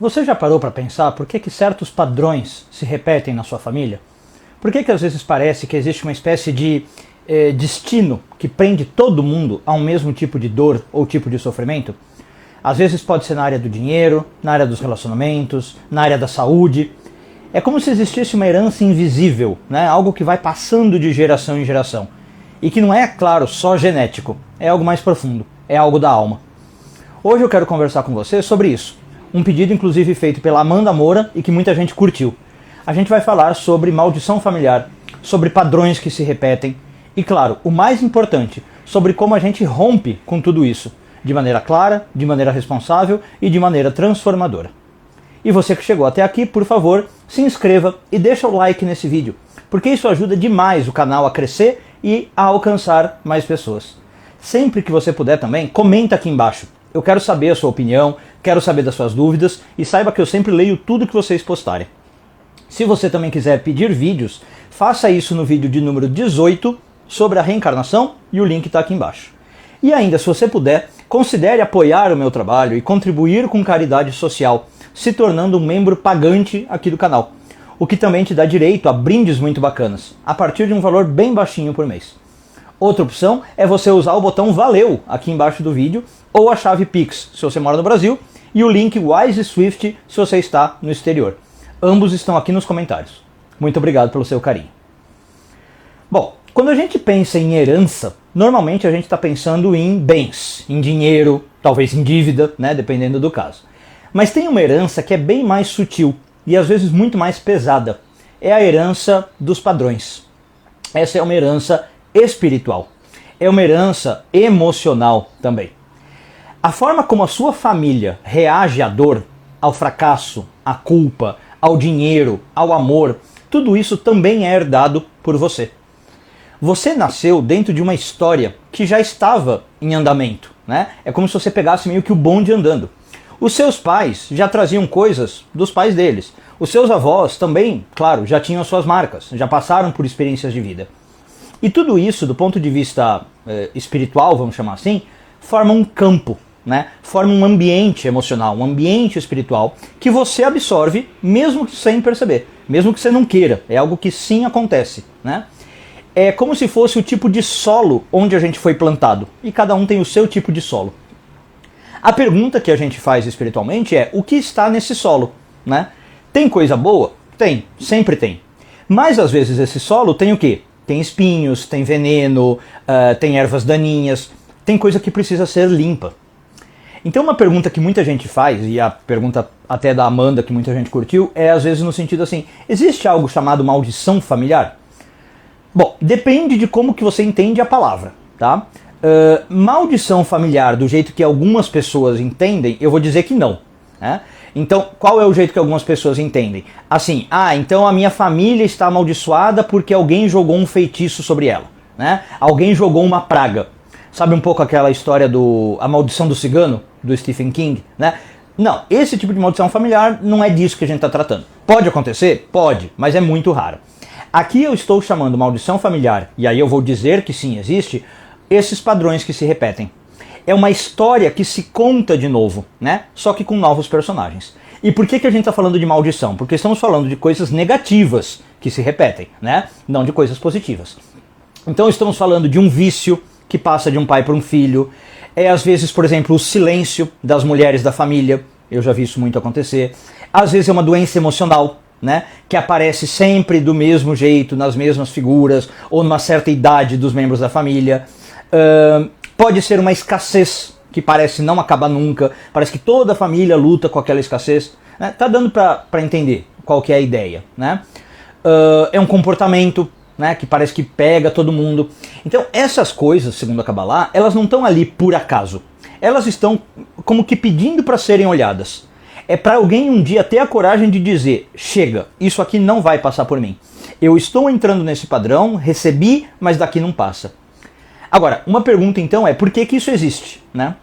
Você já parou para pensar por que certos padrões se repetem na sua família? Por que às vezes parece que existe uma espécie de destino que prende todo mundo a um mesmo tipo de dor ou tipo de sofrimento? Às vezes pode ser na área do dinheiro, na área dos relacionamentos, na área da saúde. É como se existisse uma herança invisível, né? Algo que vai passando de geração em geração. E que não é, claro, só genético, é algo mais profundo, é algo da alma. Hoje eu quero conversar com você sobre isso. Um pedido inclusive feito pela Amanda Moura e que muita gente curtiu. A gente vai falar sobre maldição familiar, sobre padrões que se repetem e, claro, o mais importante, sobre como a gente rompe com tudo isso, de maneira clara, de maneira responsável e de maneira transformadora. E você que chegou até aqui, por favor, se inscreva e deixa o like nesse vídeo, porque isso ajuda demais o canal a crescer e a alcançar mais pessoas. Sempre que você puder também, comenta aqui embaixo. Eu quero saber a sua opinião, quero saber das suas dúvidas e saiba que eu sempre leio tudo que vocês postarem. Se você também quiser pedir vídeos, faça isso no vídeo de número 18 sobre a reencarnação e o link está aqui embaixo. E ainda, se você puder, considere apoiar o meu trabalho e contribuir com caridade social, se tornando um membro pagante aqui do canal, o que também te dá direito a brindes muito bacanas, a partir de um valor bem baixinho por mês. Outra opção é você usar o botão Valeu aqui embaixo do vídeo ou a chave Pix se você mora no Brasil e o link Wise Swift se você está no exterior. Ambos estão aqui nos comentários. Muito obrigado pelo seu carinho. Bom, quando a gente pensa em herança, normalmente a gente está pensando em bens, em dinheiro, talvez em dívida, né, dependendo do caso. Mas tem uma herança que é bem mais sutil e às vezes muito mais pesada. É a herança dos padrões. Essa é uma herança espiritual. É uma herança emocional também. A forma como a sua família reage à dor, ao fracasso, à culpa, ao dinheiro, ao amor, tudo isso também é herdado por você. Você nasceu dentro de uma história que já estava em andamento, né? É como se você pegasse meio que o bonde andando. Os seus pais já traziam coisas dos pais deles. Os seus avós também, claro, já tinham as suas marcas, já passaram por experiências de vida. E tudo isso, do ponto de vista espiritual, vamos chamar assim, forma um campo, né? Forma um ambiente emocional, um ambiente espiritual que você absorve mesmo que sem perceber, mesmo que você não queira. É algo que sim acontece, né? É como se fosse o tipo de solo onde a gente foi plantado. E cada um tem o seu tipo de solo. A pergunta que a gente faz espiritualmente é: o que está nesse solo, né? Tem coisa boa? Tem, sempre tem. Mas às vezes esse solo tem o quê? Tem espinhos, tem veneno, tem ervas daninhas, tem coisa que precisa ser limpa. Então uma pergunta que muita gente faz, e a pergunta até da Amanda que muita gente curtiu, é às vezes no sentido assim: existe algo chamado maldição familiar? Bom, depende de como que você entende a palavra, tá? Maldição familiar, do jeito que algumas pessoas entendem, eu vou dizer que não, né? Então, qual é o jeito que algumas pessoas entendem? Assim, então a minha família está amaldiçoada porque alguém jogou um feitiço sobre ela, né? Alguém jogou uma praga. Sabe um pouco aquela história A Maldição do Cigano, do Stephen King, né? Não, esse tipo de maldição familiar não é disso que a gente está tratando. Pode acontecer? Pode, mas é muito raro. Aqui eu estou chamando maldição familiar, e aí eu vou dizer que sim, existe, esses padrões que se repetem. É uma história que se conta de novo, né? Só que com novos personagens. E por que a gente está falando de maldição? Porque estamos falando de coisas negativas que se repetem, né? Não de coisas positivas. Então estamos falando de um vício que passa de um pai para um filho. Às vezes, por exemplo, o silêncio das mulheres da família. Eu já vi isso muito acontecer. Às vezes é uma doença emocional, né? Que aparece sempre do mesmo jeito, nas mesmas figuras, ou numa certa idade dos membros da família. Pode ser uma escassez que parece não acabar nunca, parece que toda a família luta com aquela escassez, né? Tá dando para entender qual que é a ideia, né? É um comportamento, né, que parece que pega todo mundo. Então essas coisas, segundo a Kabbalah, elas não estão ali por acaso. Elas estão como que pedindo para serem olhadas. É para alguém um dia ter a coragem de dizer: chega, isso aqui não vai passar por mim. Eu estou entrando nesse padrão, recebi, mas daqui não passa. Agora, uma pergunta então é: por que isso existe, né?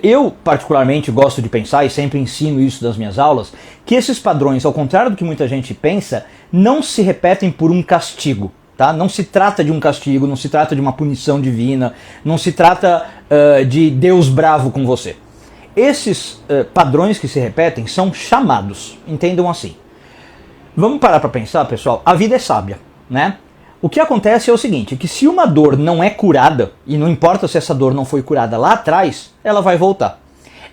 Eu particularmente gosto de pensar, e sempre ensino isso nas minhas aulas, que esses padrões, ao contrário do que muita gente pensa, não se repetem por um castigo, tá? Não se trata de um castigo, não se trata de uma punição divina, não se trata de Deus bravo com você. Esses padrões que se repetem são chamados, entendam assim. Vamos parar para pensar, pessoal, a vida é sábia, né? O que acontece é o seguinte, que se uma dor não é curada, e não importa se essa dor não foi curada lá atrás, ela vai voltar.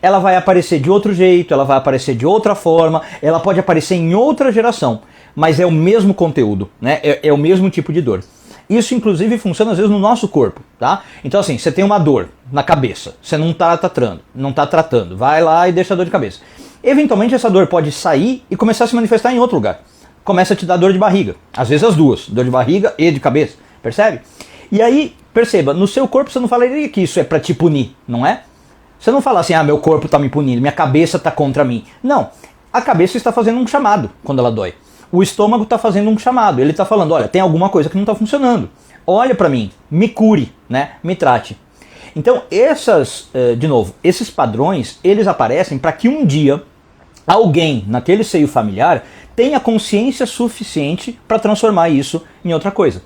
Ela vai aparecer de outro jeito, ela vai aparecer de outra forma, ela pode aparecer em outra geração, mas é o mesmo conteúdo, né? É o mesmo tipo de dor. Isso inclusive funciona às vezes no nosso corpo, tá? Então assim, você tem uma dor na cabeça, você não tá tratando, vai lá e deixa a dor de cabeça. Eventualmente essa dor pode sair e começar a se manifestar em outro lugar. Começa a te dar dor de barriga, às vezes as duas, dor de barriga e de cabeça, percebe? E aí, perceba, no seu corpo você não falaria que isso é pra te punir, não é? Você não fala assim, meu corpo tá me punindo, minha cabeça tá contra mim. Não, a cabeça está fazendo um chamado quando ela dói. O estômago está fazendo um chamado, ele está falando, olha, tem alguma coisa que não está funcionando. Olha para mim, me cure, né? Me trate. Então, esses padrões, eles aparecem para que um dia alguém naquele seio familiar tenha consciência suficiente para transformar isso em outra coisa.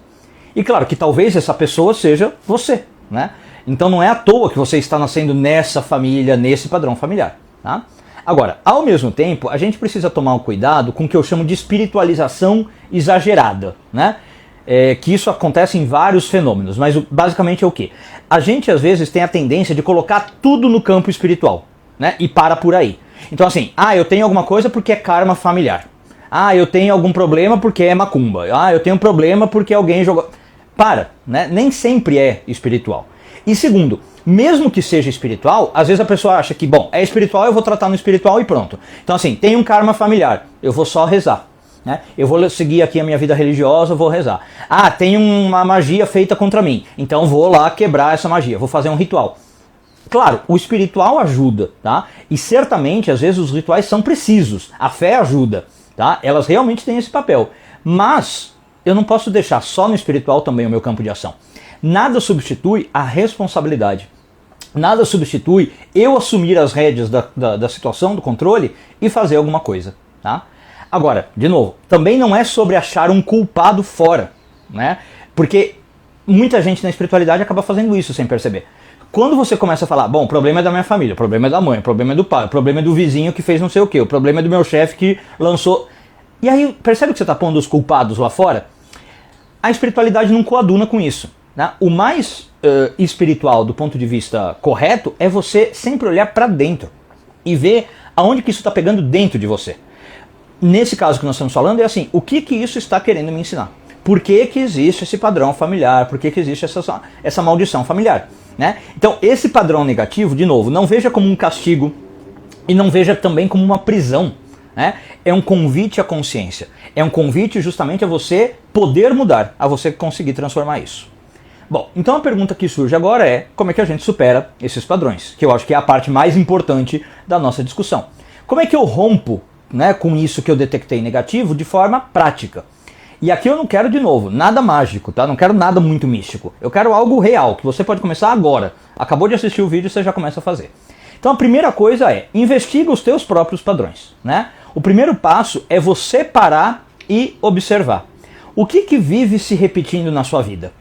E claro que talvez essa pessoa seja você, né? Então não é à toa que você está nascendo nessa família, nesse padrão familiar, tá? Agora, ao mesmo tempo, a gente precisa tomar um cuidado com o que eu chamo de espiritualização exagerada, né? Que isso acontece em vários fenômenos, mas basicamente é o quê? A gente às vezes tem a tendência de colocar tudo no campo espiritual, né? E para por aí. Então assim, eu tenho alguma coisa porque é karma familiar. Eu tenho algum problema porque é macumba. Eu tenho um problema porque alguém jogou... né? Nem sempre é espiritual. E segundo, mesmo que seja espiritual, às vezes a pessoa acha que, bom, é espiritual, eu vou tratar no espiritual e pronto. Então assim, tem um karma familiar, eu vou só rezar, né? Eu vou seguir aqui a minha vida religiosa, eu vou rezar. Tem uma magia feita contra mim, então vou lá quebrar essa magia, vou fazer um ritual. Claro, o espiritual ajuda, tá? E certamente, às vezes, os rituais são precisos, a fé ajuda, tá? Elas realmente têm esse papel. Mas eu não posso deixar só no espiritual também o meu campo de ação. Nada substitui a responsabilidade. Nada substitui eu assumir as rédeas da situação, do controle e fazer alguma coisa, tá? Agora, de novo, também não é sobre achar um culpado fora, né? Porque muita gente na espiritualidade acaba fazendo isso sem perceber. Quando você começa a falar, bom, o problema é da minha família, o problema é da mãe, o problema é do pai, o problema é do vizinho que fez não sei o que, o problema é do meu chefe que lançou... E aí, percebe que você está pondo os culpados lá fora? A espiritualidade não coaduna com isso, né? O mais espiritual do ponto de vista correto é você sempre olhar para dentro e ver aonde que isso está pegando dentro de você. Nesse caso que nós estamos falando é assim, o que isso está querendo me ensinar? Por que existe esse padrão familiar? Por que existe essa maldição familiar? Né? Então esse padrão negativo, de novo, não veja como um castigo e não veja também como uma prisão. Né? É um convite à consciência. É um convite justamente a você poder mudar, a você conseguir transformar isso. Bom, então a pergunta que surge agora é como é que a gente supera esses padrões? Que eu acho que é a parte mais importante da nossa discussão. Como é que eu rompo, né, com isso que eu detectei negativo de forma prática? E aqui eu não quero, de novo, nada mágico, tá? Não quero nada muito místico. Eu quero algo real, que você pode começar agora. Acabou de assistir o vídeo e você já começa a fazer. Então a primeira coisa é, investiga os teus próprios padrões, né? O primeiro passo é você parar e observar. O que vive se repetindo na sua vida?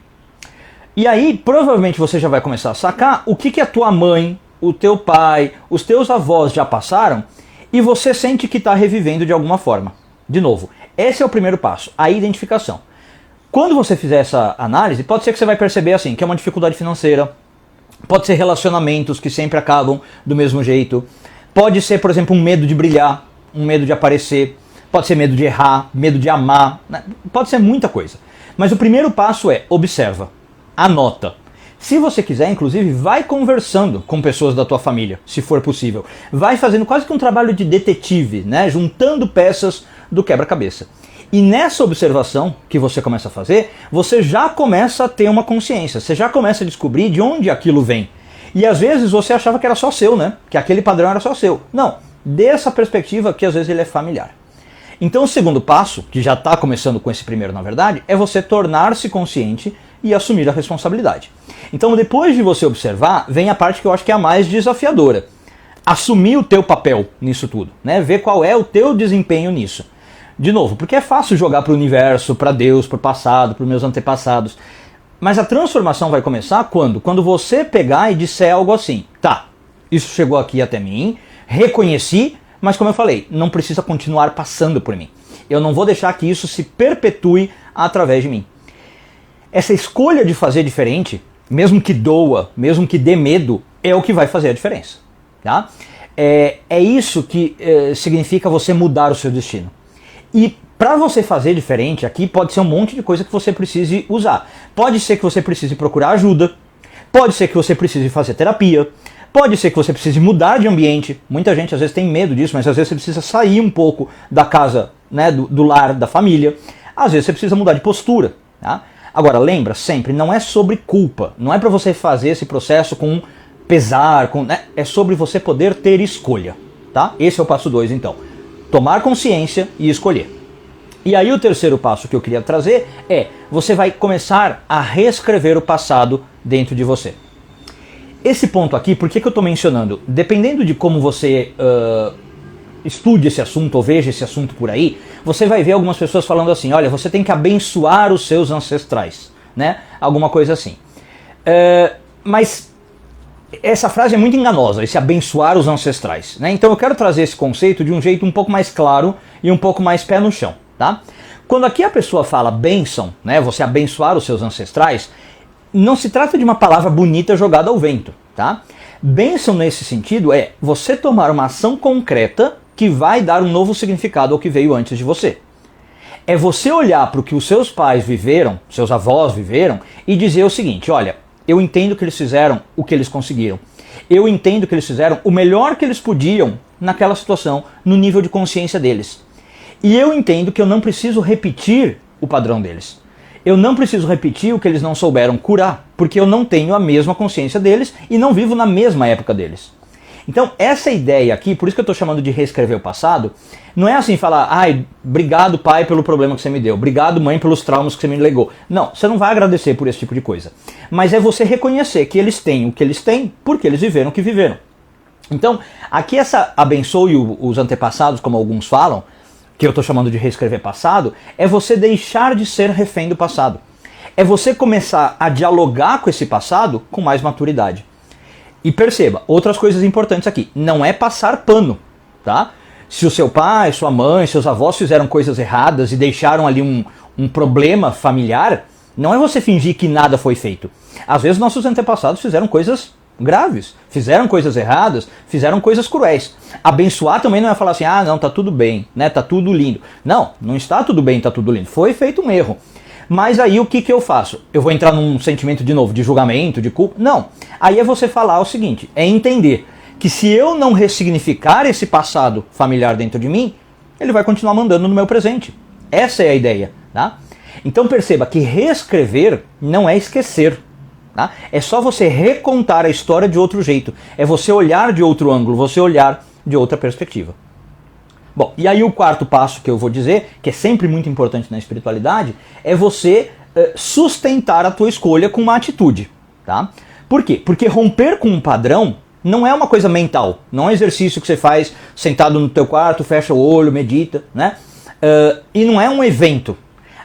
E aí, provavelmente você já vai começar a sacar o que a tua mãe, o teu pai, os teus avós já passaram e você sente que está revivendo de alguma forma. De novo, esse é o primeiro passo, a identificação. Quando você fizer essa análise, pode ser que você vai perceber assim, que é uma dificuldade financeira, pode ser relacionamentos que sempre acabam do mesmo jeito, pode ser, por exemplo, um medo de brilhar, um medo de aparecer, pode ser medo de errar, medo de amar, né? Pode ser muita coisa. Mas o primeiro passo é observa, anota. Se você quiser, inclusive, vai conversando com pessoas da tua família, se for possível. Vai fazendo quase que um trabalho de detetive, né? Juntando peças do quebra-cabeça. E nessa observação que você começa a fazer, você já começa a ter uma consciência, você já começa a descobrir de onde aquilo vem. E às vezes você achava que era só seu, né? Que aquele padrão era só seu. Não, dessa perspectiva que às vezes ele é familiar. Então o segundo passo, que já está começando com esse primeiro na verdade, é você tornar-se consciente e assumir a responsabilidade. Então depois de você observar, vem a parte que eu acho que é a mais desafiadora. Assumir o teu papel nisso tudo, né? Ver qual é o teu desempenho nisso. De novo, porque é fácil jogar para o universo, para Deus, para o passado, para os meus antepassados. Mas a transformação vai começar quando? Quando você pegar e disser algo assim, tá, isso chegou aqui até mim, reconheci, mas como eu falei, não precisa continuar passando por mim. Eu não vou deixar que isso se perpetue através de mim. Essa escolha de fazer diferente, mesmo que doa, mesmo que dê medo, é o que vai fazer a diferença. Tá? É isso que significa você mudar o seu destino. E para você fazer diferente, aqui pode ser um monte de coisa que você precise usar. Pode ser que você precise procurar ajuda, pode ser que você precise fazer terapia, pode ser que você precise mudar de ambiente. Muita gente às vezes tem medo disso, mas às vezes você precisa sair um pouco da casa, né, do lar, da família. Às vezes você precisa mudar de postura. Tá? Agora, lembra sempre, não é sobre culpa. Não é para você fazer esse processo com pesar, né? É sobre você poder ter escolha. Tá? Esse é o passo 2, então. Tomar consciência e escolher. E aí o terceiro passo que eu queria trazer é, você vai começar a reescrever o passado dentro de você. Esse ponto aqui, por que eu estou mencionando? Dependendo de como você estude esse assunto ou veja esse assunto por aí, você vai ver algumas pessoas falando assim, olha, você tem que abençoar os seus ancestrais, né? Alguma coisa assim. Mas essa frase é muito enganosa, esse abençoar os ancestrais, né? Então eu quero trazer esse conceito de um jeito um pouco mais claro e um pouco mais pé no chão, tá? Quando aqui a pessoa fala bênção, né? Você abençoar os seus ancestrais, não se trata de uma palavra bonita jogada ao vento, tá? Bênção nesse sentido é você tomar uma ação concreta que vai dar um novo significado ao que veio antes de você. É você olhar para o que os seus pais viveram, seus avós viveram, e dizer o seguinte, olha, eu entendo que eles fizeram o que eles conseguiram. Eu entendo que eles fizeram o melhor que eles podiam naquela situação, no nível de consciência deles. E eu entendo que eu não preciso repetir o padrão deles. Eu não preciso repetir o que eles não souberam curar, porque eu não tenho a mesma consciência deles e não vivo na mesma época deles. Então essa ideia aqui, por isso que eu estou chamando de reescrever o passado, não é assim falar, ai, obrigado pai pelo problema que você me deu, obrigado mãe pelos traumas que você me legou. Não, você não vai agradecer por esse tipo de coisa. Mas é você reconhecer que eles têm o que eles têm porque eles viveram o que viveram. Então, aqui essa abençoe os antepassados, como alguns falam, que eu estou chamando de reescrever passado, é você deixar de ser refém do passado. É você começar a dialogar com esse passado com mais maturidade. E perceba, outras coisas importantes aqui, não é passar pano, tá? Se o seu pai, sua mãe, seus avós fizeram coisas erradas e deixaram ali um problema familiar, não é você fingir que nada foi feito. Às vezes nossos antepassados fizeram coisas graves, fizeram coisas erradas, fizeram coisas cruéis. Abençoar também não é falar assim, ah não, tá tudo bem, né, tá tudo lindo. Não, não está tudo bem, tá tudo lindo. Foi feito um erro. Mas aí o que eu faço? Eu vou entrar num sentimento de novo, de julgamento, de culpa? Não. Aí é você falar o seguinte, é entender que se eu não ressignificar esse passado familiar dentro de mim, ele vai continuar mandando no meu presente. Essa é a ideia, tá? Então perceba que reescrever não é esquecer. Tá? É só você recontar a história de outro jeito. É você olhar de outro ângulo, você olhar de outra perspectiva. Bom, e aí o quarto passo que eu vou dizer, que é sempre muito importante na espiritualidade, é você sustentar a tua escolha com uma atitude. Tá? Por quê? Porque romper com um padrão não é uma coisa mental, não é um exercício que você faz sentado no teu quarto, fecha o olho, medita, né? E não é um evento.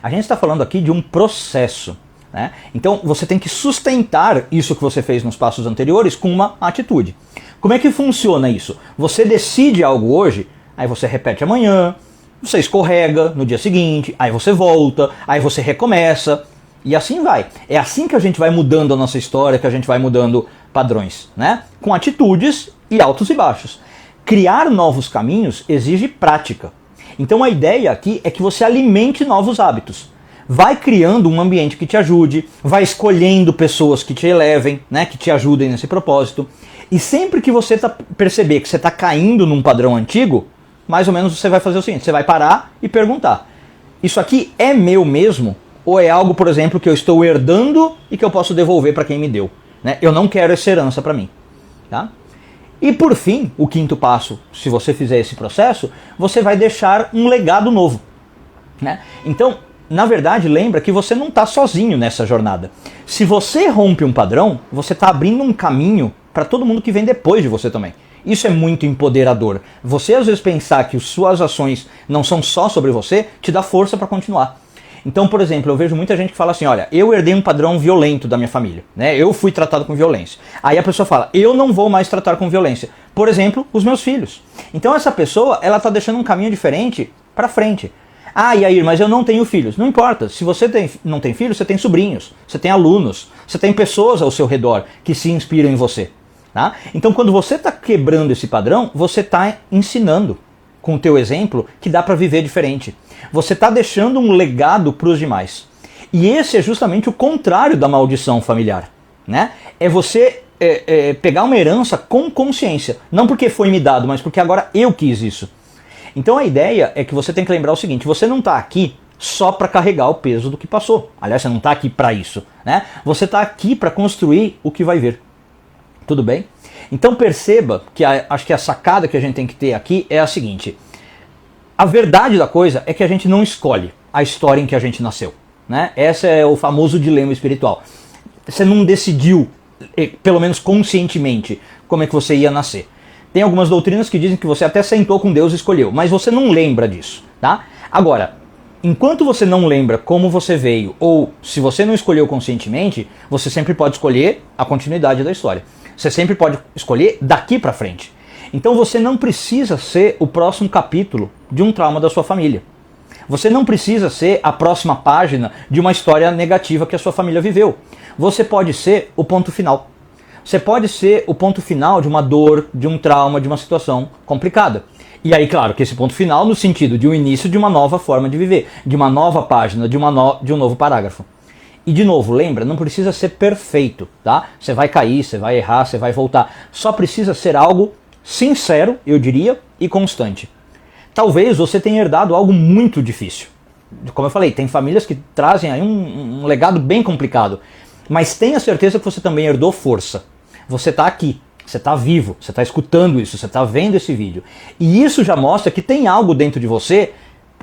A gente está falando aqui de um processo. Né? Então você tem que sustentar isso que você fez nos passos anteriores com uma atitude. Como é que funciona isso? Você decide algo hoje, aí você repete amanhã, você escorrega no dia seguinte, aí você volta, aí você recomeça e assim vai. É assim que a gente vai mudando a nossa história, que a gente vai mudando padrões, né? Com atitudes e altos e baixos. Criar novos caminhos exige prática. Então a ideia aqui é que você alimente novos hábitos. Vai criando um ambiente que te ajude, vai escolhendo pessoas que te elevem, né, que te ajudem nesse propósito. E sempre que você perceber que você está caindo num padrão antigo, mais ou menos você vai fazer o seguinte, você vai parar e perguntar, isso aqui é meu mesmo? Ou é algo, por exemplo, que eu estou herdando e que eu posso devolver para quem me deu? Né? Eu não quero essa herança para mim. Tá? E por fim, o quinto passo, se você fizer esse processo, você vai deixar um legado novo. Né? Então, na verdade, lembra que você não está sozinho nessa jornada. Se você rompe um padrão, você está abrindo um caminho para todo mundo que vem depois de você também. Isso é muito empoderador. Você às vezes pensar que suas ações não são só sobre você, te dá força para continuar. Então, por exemplo, eu vejo muita gente que fala assim, olha, eu herdei um padrão violento da minha família, né? Eu fui tratado com violência. Aí a pessoa fala, eu não vou mais tratar com violência. Por exemplo, os meus filhos. Então essa pessoa, ela tá deixando um caminho diferente para frente. Ah, Yair, mas eu não tenho filhos. Não importa, se você não tem filhos, você tem sobrinhos, você tem alunos, você tem pessoas ao seu redor que se inspiram em você. Tá? Então quando você está quebrando esse padrão, você está ensinando com o teu exemplo que dá para viver diferente. Você está deixando um legado para os demais. E esse é justamente o contrário da maldição familiar. Né? É você pegar uma herança com consciência. Não porque foi me dado, mas porque agora eu quis isso. Então a ideia é que você tem que lembrar o seguinte, você não está aqui só para carregar o peso do que passou. Aliás, você não está aqui para isso. Né? Você está aqui para construir o que vai vir. Tudo bem? Então perceba que acho que a sacada que a gente tem que ter aqui é a seguinte. A verdade da coisa é que a gente não escolhe a história em que a gente nasceu. Né? Esse é o famoso dilema espiritual. Você não decidiu, pelo menos conscientemente, como é que você ia nascer. Tem algumas doutrinas que dizem que você até sentou com Deus e escolheu, mas você não lembra disso. Tá? Agora, enquanto você não lembra como você veio, ou se você não escolheu conscientemente, você sempre pode escolher a continuidade da história. Você sempre pode escolher daqui para frente. Então você não precisa ser o próximo capítulo de um trauma da sua família. Você não precisa ser a próxima página de uma história negativa que a sua família viveu. Você pode ser o ponto final. Você pode ser o ponto final de uma dor, de um trauma, de uma situação complicada. E aí, claro, que esse ponto final no sentido de um início de uma nova forma de viver, de uma nova página, de um novo parágrafo. E de novo, lembra, não precisa ser perfeito, tá? Você vai cair, você vai errar, você vai voltar. Só precisa ser algo sincero, eu diria, e constante. Talvez você tenha herdado algo muito difícil. Como eu falei, tem famílias que trazem aí um legado bem complicado. Mas tenha certeza que você também herdou força. Você está aqui, você está vivo, você está escutando isso, você está vendo esse vídeo. E isso já mostra que tem algo dentro de você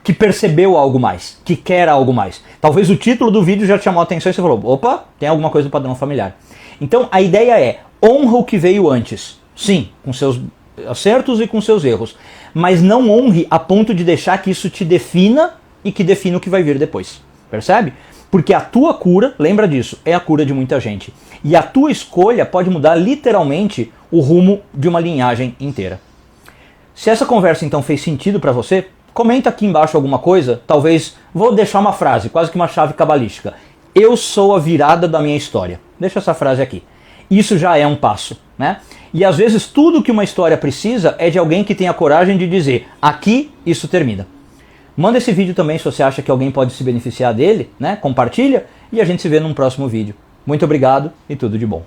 que percebeu algo mais, que quer algo mais. Talvez o título do vídeo já te chamou a atenção e você falou, opa, tem alguma coisa do padrão familiar. Então a ideia é, honra o que veio antes. Sim, com seus acertos e com seus erros. Mas não honre a ponto de deixar que isso te defina e que defina o que vai vir depois. Percebe? Porque a tua cura, lembra disso, é a cura de muita gente. E a tua escolha pode mudar literalmente o rumo de uma linhagem inteira. Se essa conversa então fez sentido para você, comenta aqui embaixo alguma coisa, talvez, vou deixar uma frase, quase que uma chave cabalística. Eu sou a virada da minha história. Deixa essa frase aqui. Isso já é um passo, né? E às vezes tudo que uma história precisa é de alguém que tenha coragem de dizer, aqui isso termina. Manda esse vídeo também se você acha que alguém pode se beneficiar dele, né? Compartilha e a gente se vê num próximo vídeo. Muito obrigado e tudo de bom.